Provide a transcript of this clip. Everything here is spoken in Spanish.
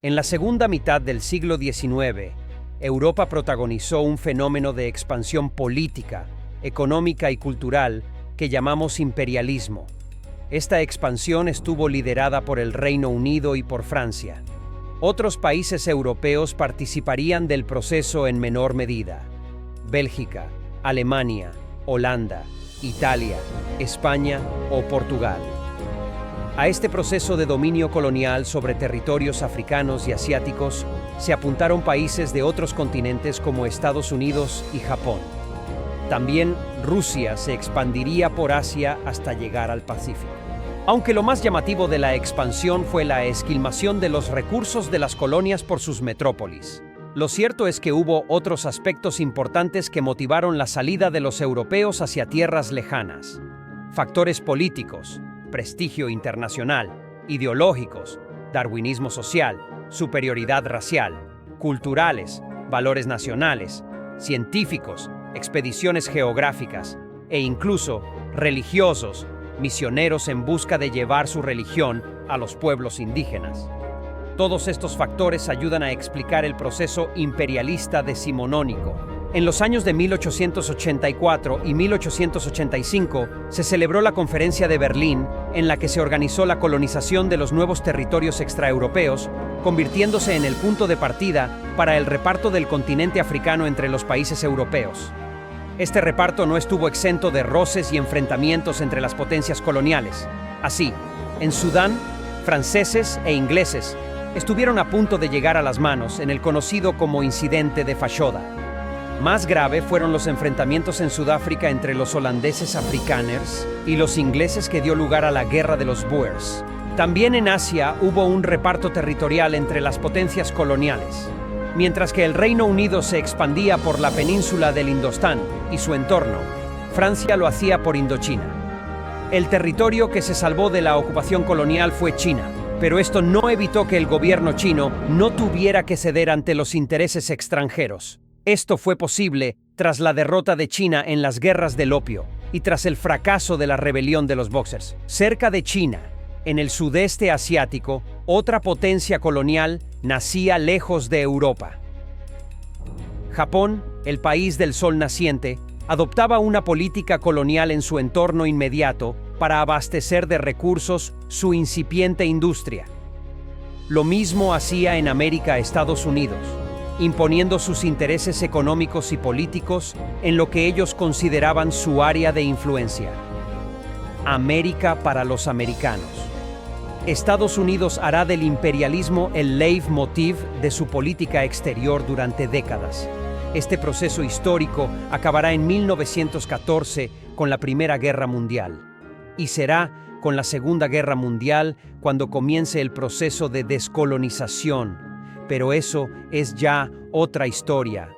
En la segunda mitad del siglo XIX, Europa protagonizó un fenómeno de expansión política, económica y cultural que llamamos imperialismo. Esta expansión estuvo liderada por el Reino Unido y por Francia. Otros países europeos participarían del proceso en menor medida: Bélgica, Alemania, Holanda, Italia, España o Portugal. A este proceso de dominio colonial sobre territorios africanos y asiáticos se apuntaron países de otros continentes como Estados Unidos y Japón. También Rusia se expandiría por Asia hasta llegar al Pacífico. Aunque lo más llamativo de la expansión fue la esquilmación de los recursos de las colonias por sus metrópolis, lo cierto es que hubo otros aspectos importantes que motivaron la salida de los europeos hacia tierras lejanas. Factores políticos, prestigio internacional, ideológicos, darwinismo social, superioridad racial, culturales, valores nacionales, científicos, expediciones geográficas e incluso religiosos, misioneros en busca de llevar su religión a los pueblos indígenas. Todos estos factores ayudan a explicar el proceso imperialista decimonónico. En los años de 1884 y 1885 se celebró la Conferencia de Berlín, en la que se organizó la colonización de los nuevos territorios extraeuropeos, convirtiéndose en el punto de partida para el reparto del continente africano entre los países europeos. Este reparto no estuvo exento de roces y enfrentamientos entre las potencias coloniales. Así, en Sudán, franceses e ingleses estuvieron a punto de llegar a las manos en el conocido como Incidente de Fashoda. Más grave fueron los enfrentamientos en Sudáfrica entre los holandeses afrikaners y los ingleses, que dio lugar a la Guerra de los Boers. También en Asia hubo un reparto territorial entre las potencias coloniales. Mientras que el Reino Unido se expandía por la península del Indostán y su entorno, Francia lo hacía por Indochina. El territorio que se salvó de la ocupación colonial fue China, pero esto no evitó que el gobierno chino no tuviera que ceder ante los intereses extranjeros. Esto fue posible tras la derrota de China en las guerras del opio y tras el fracaso de la rebelión de los Boxers. Cerca de China, en el sudeste asiático, otra potencia colonial nacía lejos de Europa. Japón, el país del sol naciente, adoptaba una política colonial en su entorno inmediato para abastecer de recursos su incipiente industria. Lo mismo hacía en América Estados Unidos, imponiendo sus intereses económicos y políticos en lo que ellos consideraban su área de influencia. América para los americanos. Estados Unidos hará del imperialismo el leitmotiv de su política exterior durante décadas. Este proceso histórico acabará en 1914 con la Primera Guerra Mundial, y será con la Segunda Guerra Mundial cuando comience el proceso de descolonización. Pero eso es ya otra historia.